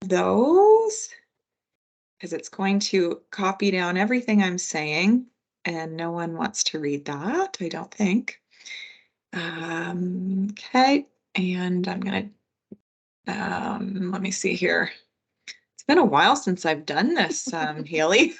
those because it's going to copy down everything I'm saying, and no one wants to read that, I don't think. Okay, and I'm gonna, let me see here. It's been a while since I've done this, Haley.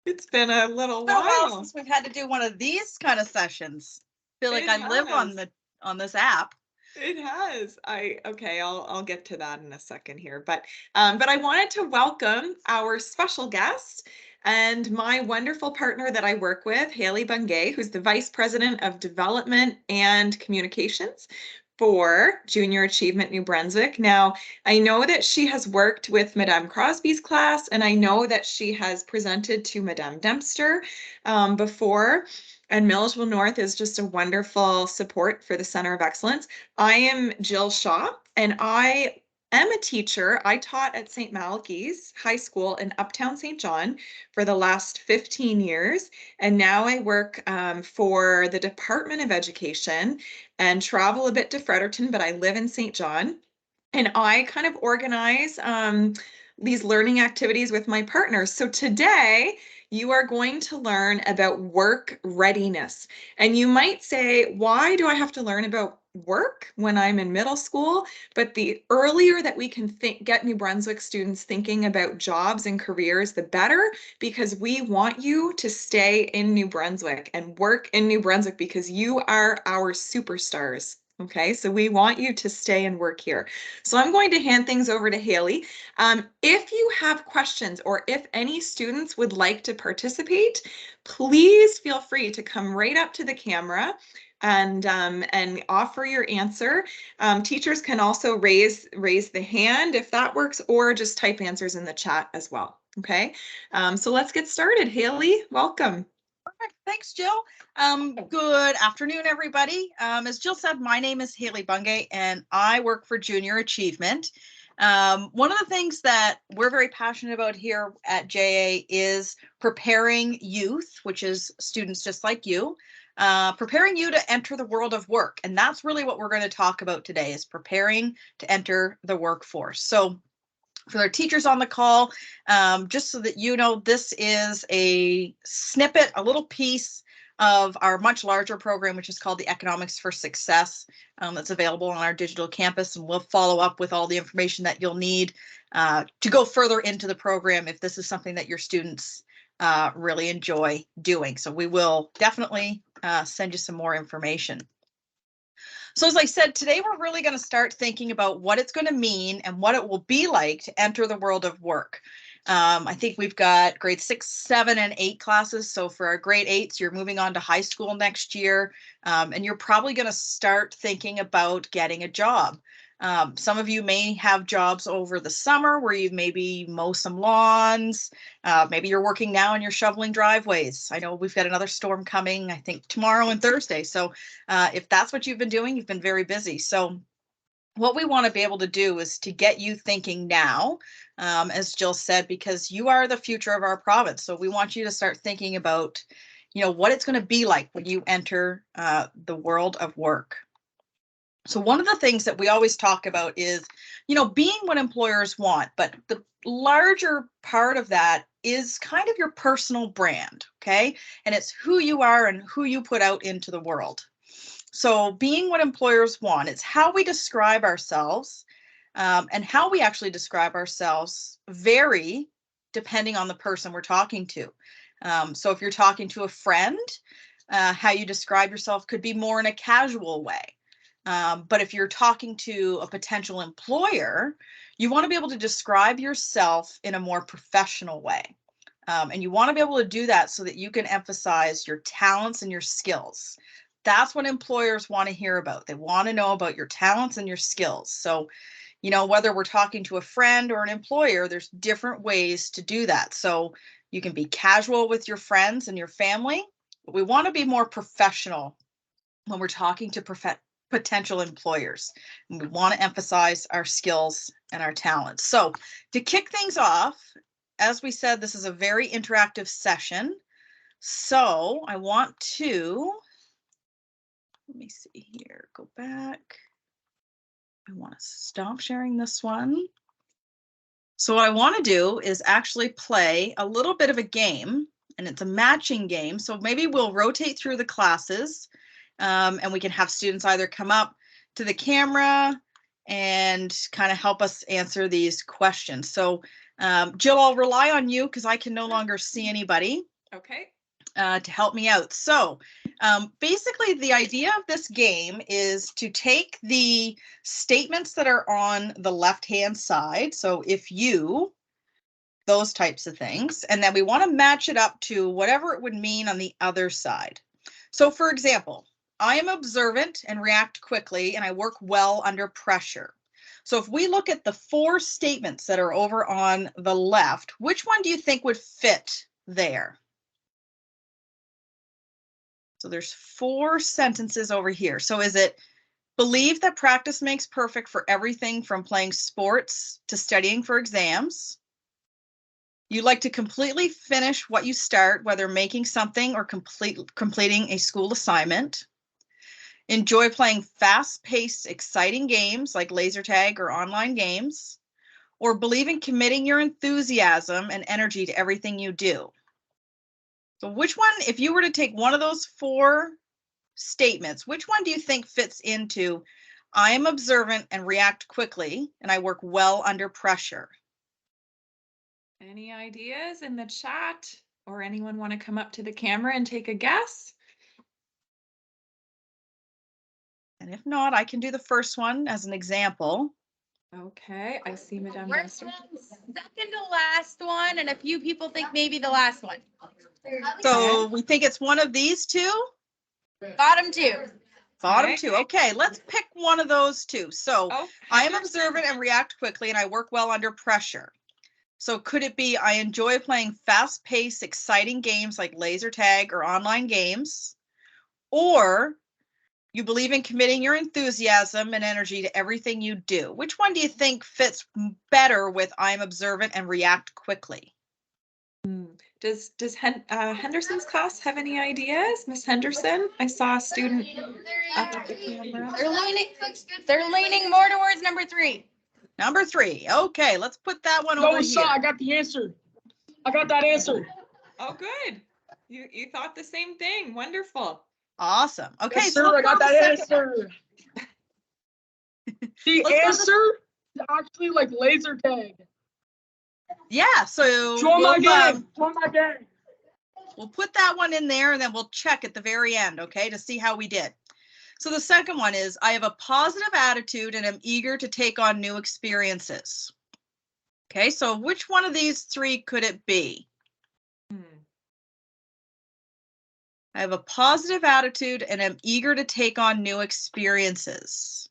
It's been a little It's been a while while. since we've had to do one of these kind of sessions. Feel like It I live has. on this app. It has. Okay, I'll get to that in a second here. But I wanted to welcome our special guest and my wonderful partner that I work with, Haley Bungay, who's the Vice President of Development and Communications for Junior Achievement New Brunswick. Now, I know that she has worked with Madame Crosby's class, and I know that she has presented to Madame Dempster before. And Milledgeville North is just a wonderful support for the Center of Excellence. I am Jill Shaw, and I am a teacher. I taught at St. Malachy's High School in Uptown St. John for the last 15 years. And now I work for the Department of Education and travel a bit to Fredericton, but I live in St. John. And I kind of organize these learning activities with my partners. So today, you are going to learn about work readiness. And you might say, why do I have to learn about work when I'm in middle school? But the earlier that we can get New Brunswick students thinking about jobs and careers, the better, because we want you to stay in New Brunswick and work in New Brunswick because you are our superstars. Okay, so we want you to stay and work here. So I'm going to hand things over to Haley. If you have questions or if any students would like to participate, please feel free to come right up to the camera and offer your answer. Teachers can also raise the hand if that works, or just type answers in the chat as well. Okay, so let's get started. Haley, welcome. Perfect. Thanks, Jill. Good afternoon, everybody. As Jill said, my name is Haley Bungay, and I work for Junior Achievement. One of the things that we're very passionate about here at JA is preparing youth, which is students just like you, preparing you to enter the world of work. And that's really what we're going to talk about today, is preparing to enter the workforce. So for our teachers on the call, just so that you know, this is a snippet, a little piece of our much larger program, which is called the Economics for Success. That's available on our digital campus, and we'll follow up with all the information that you'll need to go further into the program if this is something that your students really enjoy doing. So we will definitely send you some more information. So as I said, today we're really going to start thinking about what it's going to mean and what it will be like to enter the world of work. I think we've got grade 6, 7, and 8 classes. So for our grade 8s, you're moving on to high school next year, and you're probably going to start thinking about getting a job. Some of you may have jobs over the summer where you maybe mow some lawns. Maybe you're working now and you're shoveling driveways. I know we've got another storm coming, I think tomorrow and Thursday. So if that's what you've been doing, you've been very busy. So what we want to be able to do is to get you thinking now, as Jill said, because you are the future of our province. So we want you to start thinking about, what it's going to be like when you enter the world of work. So one of the things that we always talk about is, being what employers want, but the larger part of that is kind of your personal brand, okay? And it's who you are and who you put out into the world. So being what employers want, it's how we describe ourselves, and how we actually describe ourselves vary depending on the person we're talking to. So if you're talking to a friend, how you describe yourself could be more in a casual way. But if you're talking to a potential employer, you want to be able to describe yourself in a more professional way. And you want to be able to do that so that you can emphasize your talents and your skills. That's what employers want to hear about. They want to know about your talents and your skills. So, whether we're talking to a friend or an employer, there's different ways to do that. So you can be casual with your friends and your family, but we want to be more professional when we're talking to potential employers. And we want to emphasize our skills and our talents. So to kick things off, as we said, this is a very interactive session. So I want to, let me see here, go back. I want to stop sharing this one. So what I want to do is actually play a little bit of a game, and it's a matching game. So maybe we'll rotate through the classes, and we can have students either come up to the camera and kind of help us answer these questions. So Jill, I'll rely on you because I can no longer see anybody. Okay. To help me out. So basically the idea of this game is to take the statements that are on the left-hand side. So if you, those types of things, and then we want to match it up to whatever it would mean on the other side. So for example, I am observant and react quickly, and I work well under pressure. So if we look at the 4 statements that are over on the left, which one do you think would fit there? So there's 4 sentences over here. So is it believe that practice makes perfect for everything from playing sports to studying for exams? You like to completely finish what you start, whether making something or completing a school assignment. Enjoy playing fast-paced, exciting games like laser tag or online games. Or believe in committing your enthusiasm and energy to everything you do. So which one, if you were to take one of those 4 statements, which one do you think fits into I am observant and react quickly, and I work well under pressure? Any ideas in the chat, or anyone want to come up to the camera and take a guess? And if not, I can do the first one as an example. Okay, I see Madame We're Nestor. second to last one, and a few people think maybe the last one. So we think it's one of these 2? Bottom 2. Bottom Okay. 2. Okay, let's pick one of those 2. So Oh, I am Henderson. observant and react quickly, and I work well under pressure. So could it be I enjoy playing fast-paced, exciting games like laser tag or online games? Or you believe in committing your enthusiasm and energy to everything you do. Which one do you think fits better with I'm observant and react quickly? Does Henderson's class have any ideas? Miss Henderson? I saw a student up at the camera. They're leaning more towards number 3. Number 3. Okay, let's put that one over what's up? here. I got the answer. I got that answer. Oh, good. You thought the same thing. Wonderful. Awesome. Okay, Yes, so sir. I let's got go to that the second- answer. The Let's go to answer is actually like laser tag. Yeah, so Join my we'll, game. Join my game. we'll put that one in there and then we'll check at the very end, okay, to see how we did. So the second one is I have a positive attitude and am eager to take on new experiences. Okay, so which one of these 3 could it be? I have a positive attitude and am eager to take on new experiences.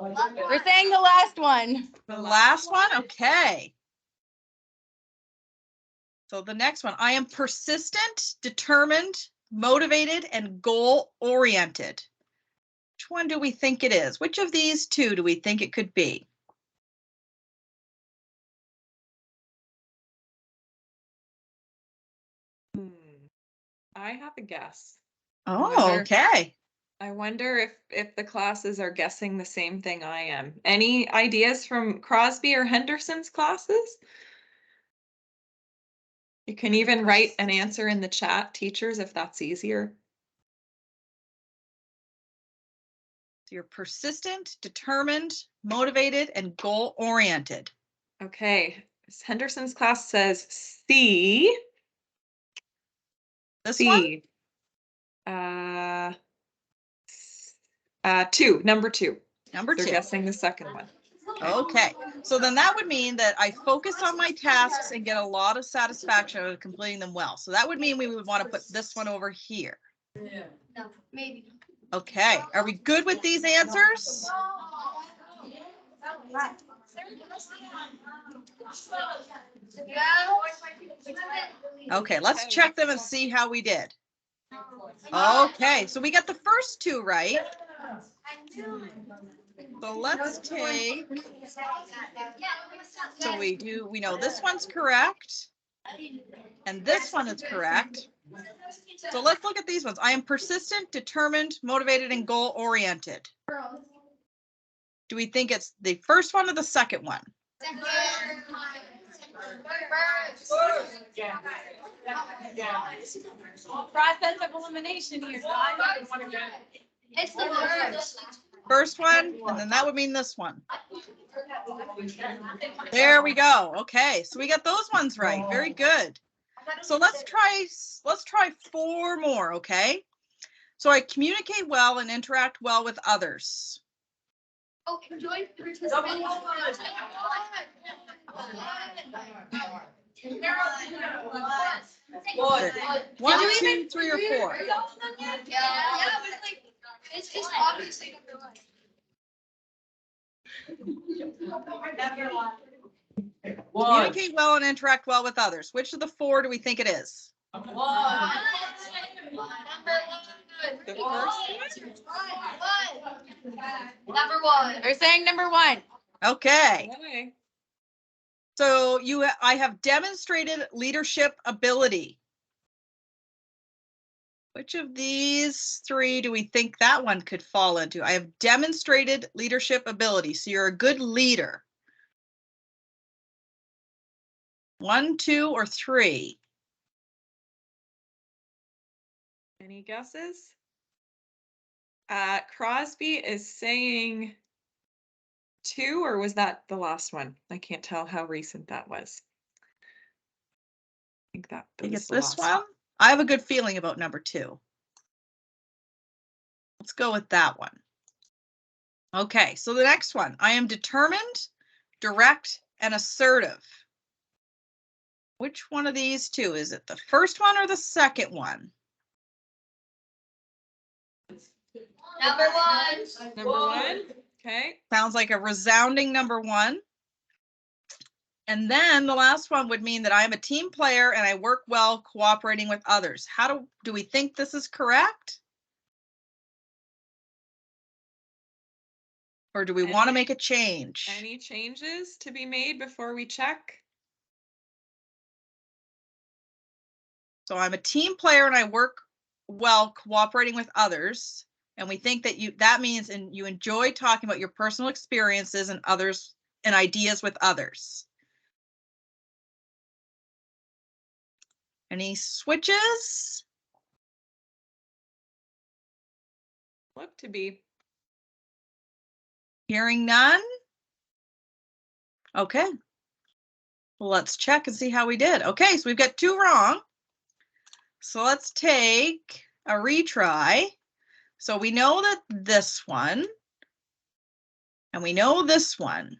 We're saying the last one. The last one? Okay. So the next one, I am persistent, determined, motivated, and goal-oriented. Which one do we think it is? Which of these 2 do we think it could be? I have a guess. Oh, okay. I wonder if the classes are guessing the same thing I am. Any ideas from Crosby or Henderson's classes? You can even write an answer in the chat, teachers, if that's easier. So you're persistent, determined, motivated, and goal-oriented. Okay, Henderson's class says C. This one? C. 2, number 2. Number They're 2. guessing the second one. Okay, so then that would mean that I focus on my tasks and get a lot of satisfaction out of completing them well. So that would mean we would want to put this one over here. No, maybe. Okay, are we good with these answers? Okay, let's check them and see how we did. Okay, so we got the first 2 right. So let's take, so we know this one's correct. And this one is correct. So let's look at these ones. I am persistent, determined, motivated, and goal-oriented. Do we think it's the first one or the second one? Process of elimination here. It's the first. First one, and then that would mean this one. There we go. Okay, so we got those ones right. Very good. So let's try 4 more, okay? So I communicate well and interact well with others. Oh, enjoy participating. Good. 1, 2, 3, or 4. Yeah, but it's obviously number one. Communicate well and interact well with others. Which of the 4 do we think it is? Number The one. first Number one. They're saying number 1. Okay. Okay. So I have demonstrated leadership ability. Which of these 3 do we think that one could fall into? I have demonstrated leadership ability. So you're a good leader. 1, 2, or 3? Any guesses? Crosby is saying 2, or was that the last one? I can't tell how recent that was. I think that I think was it's the this last one. I have a good feeling about number 2. Let's go with that one. Okay, so the next one. I am determined, direct, and assertive. Which one of these 2? Is it the first one or the second one? Number one. Number 1. Okay. Sounds like a resounding number 1. And then the last one would mean that I am a team player and I work well cooperating with others. How do we think this is correct? Or do we want to make a change? Any changes to be made before we check? So I'm a team player and I work well cooperating with others. And we think that that means you enjoy talking about your personal experiences and others and ideas with others. Any switches? Look to be. Hearing none? Okay. Well, let's check and see how we did. Okay, so we've got 2 wrong. So let's take a retry. So we know that this one, and we know this one.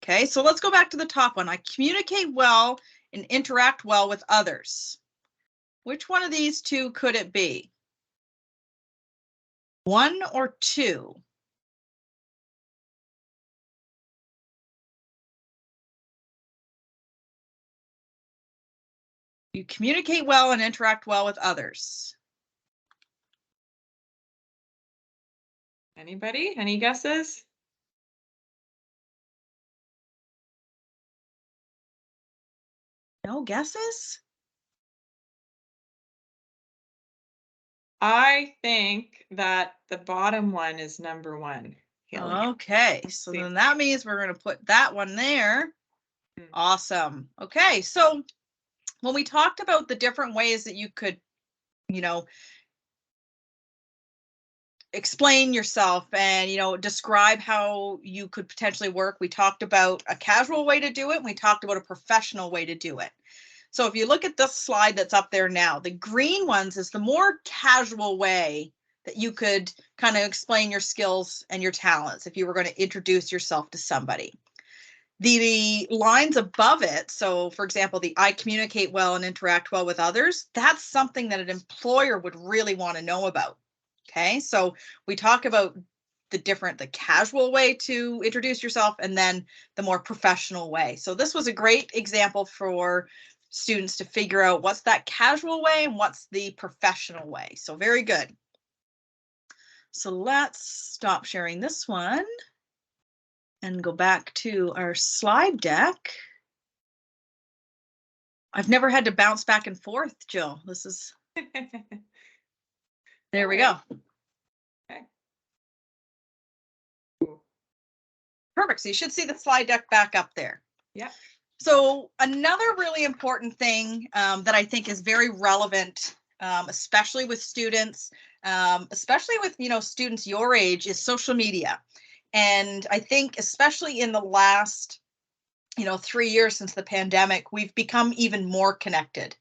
Okay, so let's go back to the top one. I communicate well and interact well with others. Which one of these 2 could it be? 1 or 2? You communicate well and interact well with others. Anybody? Any guesses? No guesses? I think that the bottom one is number 1. Haley. Okay, so See. then that means we're going to put that one there. Hmm. Awesome. Okay, so when we talked about the different ways that you could, explain yourself and, describe how you could potentially work, we talked about a casual way to do it, and we talked about a professional way to do it. So if you look at this slide that's up there now, the green ones is the more casual way that you could kind of explain your skills and your talents if you were going to introduce yourself to somebody. The lines above it, so for example, the I communicate well and interact well with others, that's something that an employer would really want to know about. Okay, so we talk about the casual way to introduce yourself and then the more professional way. So this was a great example for students to figure out what's that casual way and what's the professional way. So very good. So let's stop sharing this one and go back to our slide deck. I've never had to bounce back and forth, Jill. This is, there we go. Okay. Perfect. So you should see the slide deck back up there. Yeah. So another really important thing that I think is very relevant, especially with students, especially with, students your age, is social media. And I think especially in the last, 3 years since the pandemic, we've become even more connected,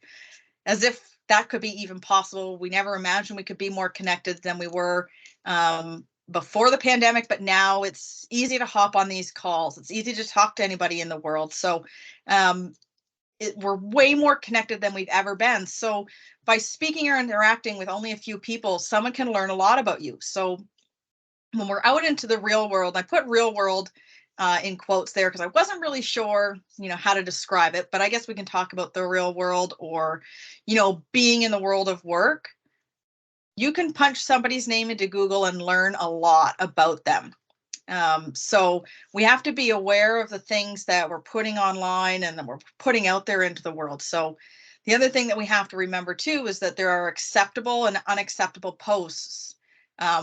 as if that could be even possible. We never imagined we could be more connected than we were before the pandemic, but now it's easy to hop on these calls. It's easy to talk to anybody in the world. So we're way more connected than we've ever been. So by speaking or interacting with only a few people, someone can learn a lot about you. So when we're out into the real world, I put real world in quotes there because I wasn't really sure, how to describe it, but I guess we can talk about the real world, or, being in the world of work. You can punch somebody's name into Google and learn a lot about them. So we have to be aware of the things that we're putting online and that we're putting out there into the world. So the other thing that we have to remember too is that there are acceptable and unacceptable posts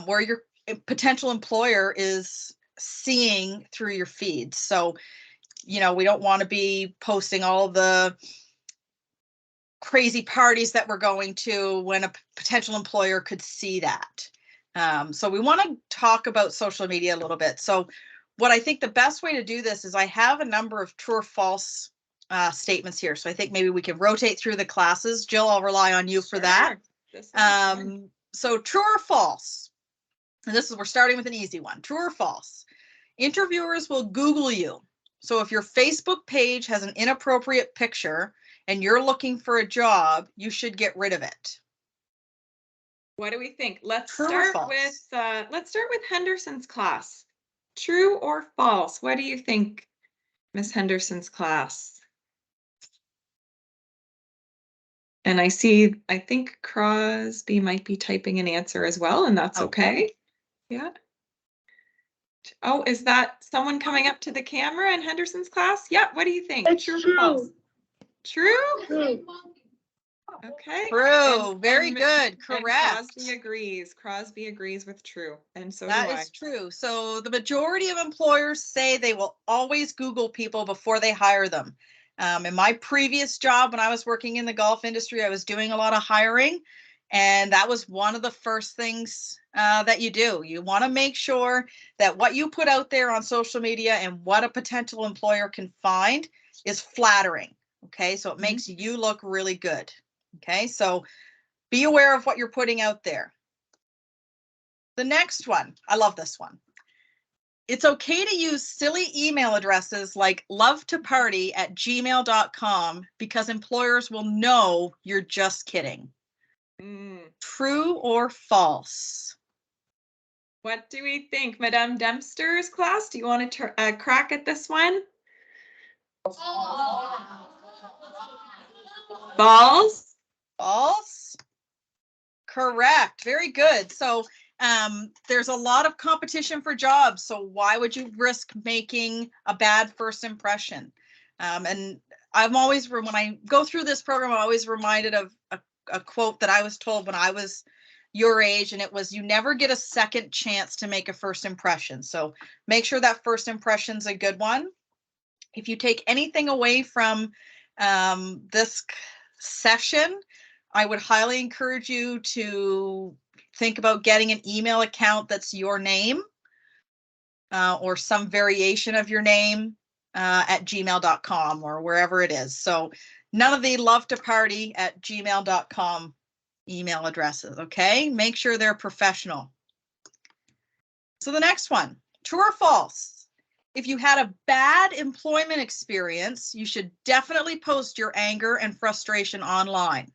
where your potential employer is seeing through your feeds. So, we don't want to be posting all the crazy parties that we're going to when a potential employer could see that. So we want to talk about social media a little bit. So what I think the best way to do this is I have a number of true or false statements here. So I think maybe we can rotate through the classes. Jill, I'll rely on you for that. This will be fun. So true or false? And we're starting with an easy one. True or false? Interviewers will Google you. So if your Facebook page has an inappropriate picture and you're looking for a job, you should get rid of it. What do we think? Let's True or start with Henderson's class. True or false? What do you think, Miss Henderson's class? And I think Crosby might be typing an answer as well, and that's okay. Yeah. Oh, is that someone coming up to the camera in Henderson's class? Yeah, what do you think? It's True or true. false? True? True. Okay. True. Very and- good. and Correct. Crosby agrees with true. And so That do I. is true. So the majority of employers say they will always Google people before they hire them. In my previous job, when I was working in the golf industry, I was doing a lot of hiring. And that was one of the first things that you do. You want to make sure that what you put out there on social media and what a potential employer can find is flattering. Okay, so it makes you look really good. Okay, so be aware of what you're putting out there. The next one, I love this one. It's okay to use silly email addresses like lovetoparty@gmail.com because employers will know you're just kidding. True or false? What do we think? Madame Dempster's class, do you want to crack at this one? False? False? Correct. Very good. So there's a lot of competition for jobs. So why would you risk making a bad first impression? And I'm always, when I go through this program, I'm always reminded of a quote that I was told when I was your age, and it was, you never get a second chance to make a first impression. So make sure that first impression's a good one. If you take anything away from this session, I would highly encourage you to think about getting an email account that's your name or some variation of your name at gmail.com or wherever it is. So none of the lovetoparty@gmail.com email addresses, okay? Make sure they're professional. So the next one, true or false? If you had a bad employment experience, you should definitely post your anger and frustration online.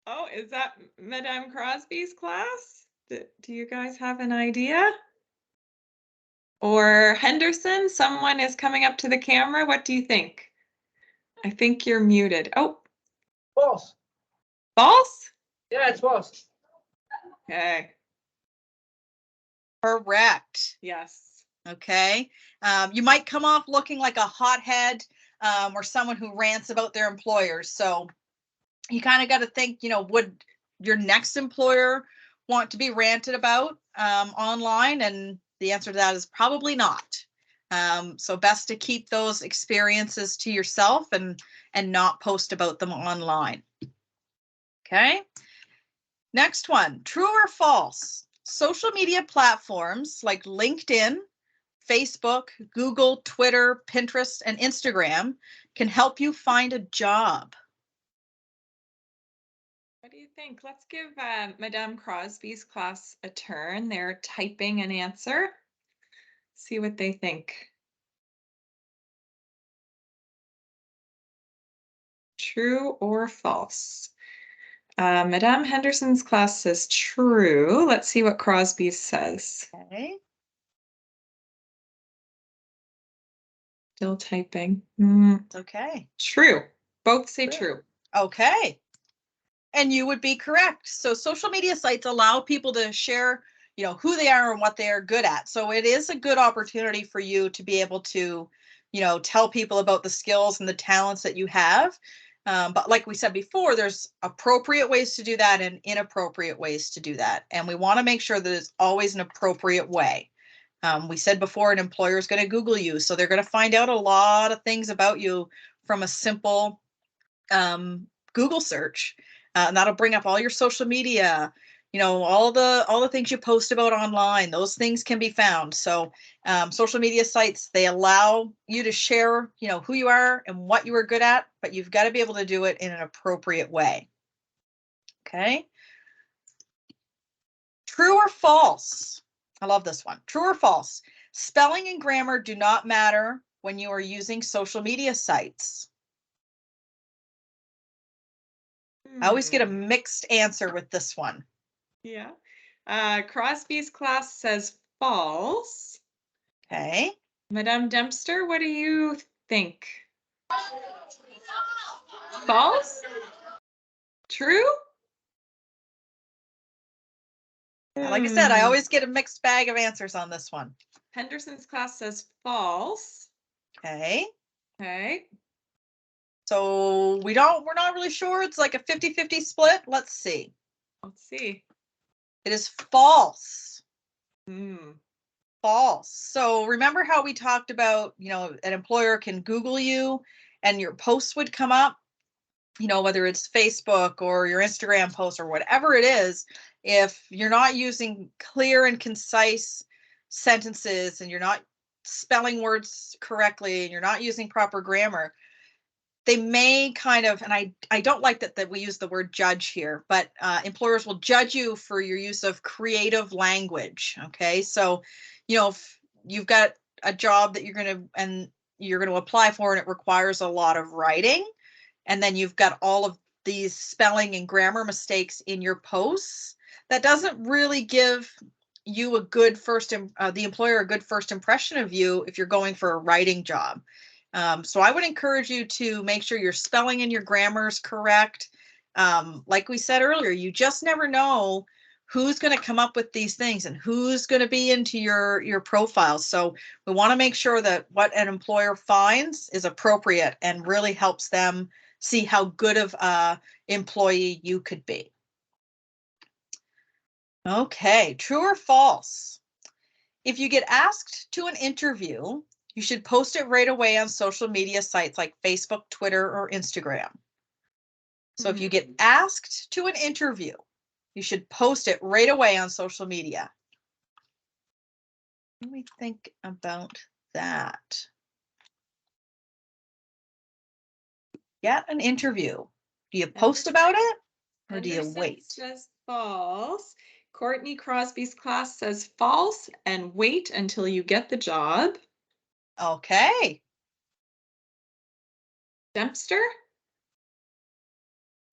Oh, is that Madame Crosby's class? Do you guys have an idea? Or Henderson, someone is coming up to the camera. What do you think? I think you're muted. Oh, False. false? Yeah, it's false. Okay. Correct. Yes. Okay. You might come off looking like a hothead or someone who rants about their employers. So you kind of got to think, would your next employer want to be ranted about online? And the answer to that is probably not. So best to keep those experiences to yourself and not post about them online. Okay. Next one, true or false? Social media platforms like LinkedIn, Facebook, Google, Twitter, Pinterest, and Instagram can help you find a job. What do you think? Let's give Madame Crosby's class a turn. They're typing an answer. See what they think. True or false? Madame Henderson's class says true. Let's see what Crosby says. Okay. Still typing. It's okay. True. Both say true. Okay. And you would be correct. So social media sites allow people to share, who they are and what they are good at. So it is a good opportunity for you to be able to, tell people about the skills and the talents that you have. But like we said before, there's appropriate ways to do that and inappropriate ways to do that. And we want to make sure that it's always an appropriate way. We said before, an employer is going to Google you. So they're going to find out a lot of things about you from a simple Google search. And that'll bring up all your social media, all the things you post about online. Those things can be found. So social media sites, they allow you to share, who you are and what you are good at, but you've got to be able to do it in an appropriate way. Okay. True or false? I love this one. True or false? Spelling and grammar do not matter when you are using social media sites. I always get a mixed answer with this one. Yeah. Crosby's class says false. Okay. Madame Dempster, what do you think? False? True? Like I said, I always get a mixed bag of answers on this one. Henderson's class says false. Okay. Okay. So we're not really sure. It's like a 50-50 split. Let's see. Let's see. It is false. Hmm. False. So remember how we talked about, an employer can Google you and your posts would come up, whether it's Facebook or your Instagram post or whatever it is. If you're not using clear and concise sentences and you're not spelling words correctly and you're not using proper grammar, they may kind of, and I don't like that we use the word judge here, but employers will judge you for your use of creative language. Okay. So, if you've got a job that you're going to apply for and it requires a lot of writing, and then you've got all of these spelling and grammar mistakes in your posts, that doesn't really give you the employer a good first impression of you if you're going for a writing job. So I would encourage you to make sure your spelling and your grammar is correct. Like we said earlier, you just never know who's going to come up with these things and who's going to be into your profile. So we want to make sure that what an employer finds is appropriate and really helps them see how good of a employee you could be. Okay, true or false? If you get asked to an interview, you should post it right away on social media sites like Facebook, Twitter, or Instagram. So if you get asked to an interview, you should post it right away on social media. Let me think about that. Get an interview. Do you post about it or do you wait? Says false. Courtney Crosby's class says false and wait until you get the job. Okay. Dempster?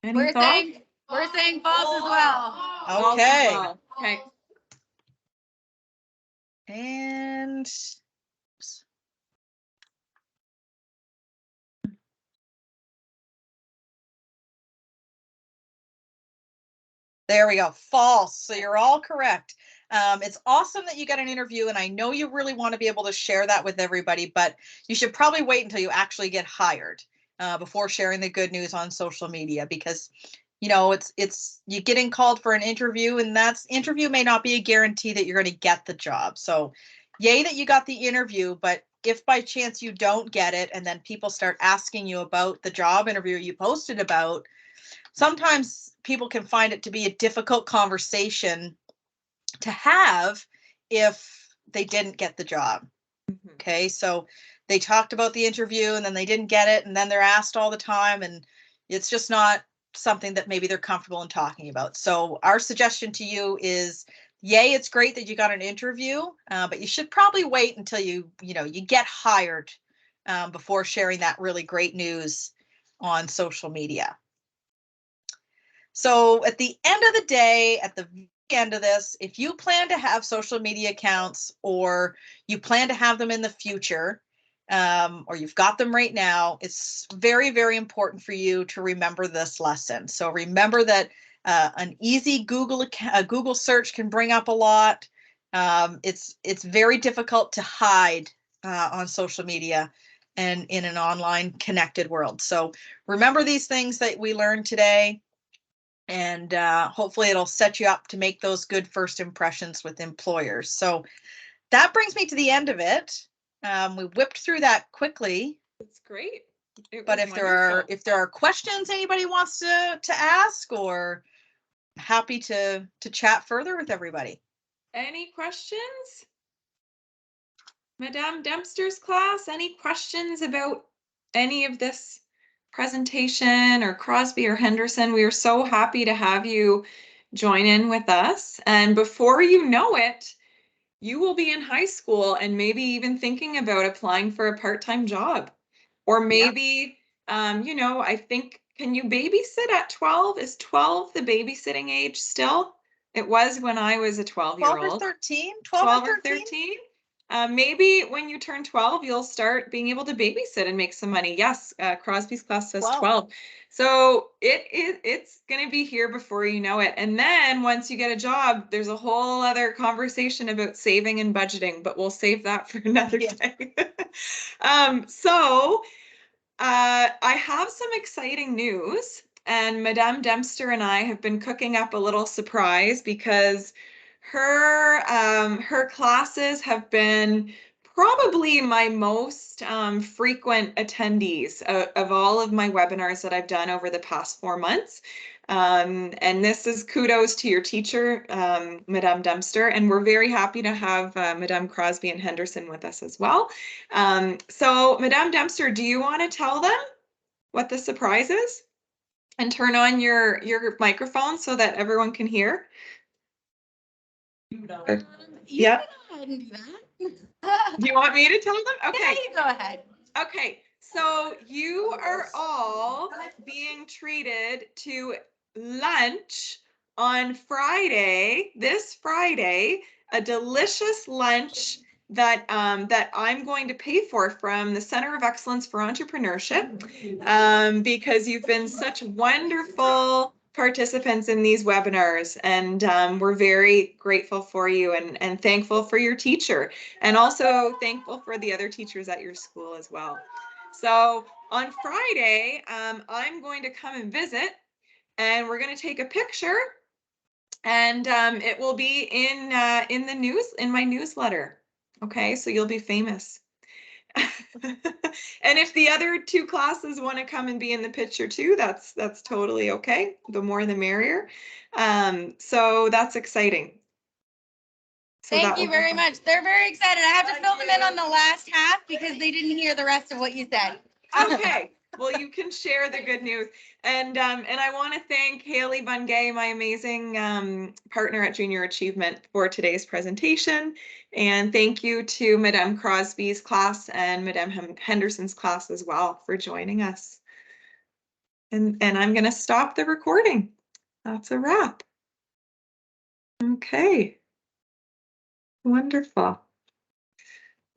We're saying false as well. Okay. Okay. And there we go. False. So you're all correct. It's awesome that you got an interview, and I know you really want to be able to share that with everybody, but you should probably wait until you actually get hired before sharing the good news on social media, because you know it's you getting called for an interview, and that's interview may not be a guarantee that you're going to get the job. So yay that you got the interview, but if by chance you don't get it and then people start asking you about the job interview you posted about, sometimes people can find it to be a difficult conversation to have if they didn't get the job. Mhm. Okay, so they talked about the interview and then they didn't get it, and then they're asked all the time, and it's just not something that maybe they're comfortable in talking about. So our suggestion to you is, yay, it's great that you got an interview, but you should probably wait until you get hired before sharing that really great news on social media. So at the end of the day, at the end of this, if you plan to have social media accounts, or you plan to have them in the future, or you've got them right now, it's very, very important for you to remember this lesson. So remember that an easy Google search can bring up a lot. It's very difficult to hide on social media and in an online connected world. So remember these things that we learned today, and hopefully it'll set you up to make those good first impressions with employers. So that brings me to the end of it. We whipped through that quickly, It's great. It but was if there wonderful. are questions anybody wants to ask, or happy to chat further with everybody. Any questions? Madame Dempster's class, any questions about any of this presentation, or Crosby or Henderson? We are so happy to have you join in with us. And before you know it, you will be in high school and maybe even thinking about applying for a part-time job. Or maybe, I think, can you babysit at 12? Is 12 the babysitting age still? It was when I was a 12 or 12-year-old. 13? 12 or 13? Maybe when you turn 12, you'll start being able to babysit and make some money. Yes, Crosby's class says 12. So it's going to be here before you know it. And then once you get a job, there's a whole other conversation about saving and budgeting, but we'll save that for another day. I have some exciting news, and Madame Dempster and I have been cooking up a little surprise, because her classes have been probably my most frequent attendees of all of my webinars that I've done over the past 4 months. And this is kudos to your teacher, Madame Dempster, and we're very happy to have Madame Crosby and Henderson with us as well. So Madame Dempster, do you want to tell them what the surprise is? And turn on your microphone so that everyone can hear. Yeah. Go ahead and do that. Do you want me to tell them? Okay. Yeah, you go ahead. Okay. So you are all being treated to lunch on Friday, this Friday, a delicious lunch that that I'm going to pay for from the Center of Excellence for Entrepreneurship, because you've been such wonderful participants in these webinars, and we're very grateful for you, and thankful for your teacher, and also thankful for the other teachers at your school as well. So on Friday, I'm going to come and visit, and we're going to take a picture, and it will be in the news, in my newsletter. Okay, so you'll be famous. And if the other two classes want to come and be in the picture too, that's totally okay. The more the merrier. So that's exciting. So Thank you very much. They're very excited. I have to fill them in on the last half because they didn't hear the rest of what you said. Okay. Well, you can share the good news. And I want to thank Haley Bungay, my amazing partner at Junior Achievement, for today's presentation. And thank you to Madame Crosby's class and Madame Henderson's class as well for joining us. And I'm going to stop the recording. That's a wrap. Okay. Wonderful.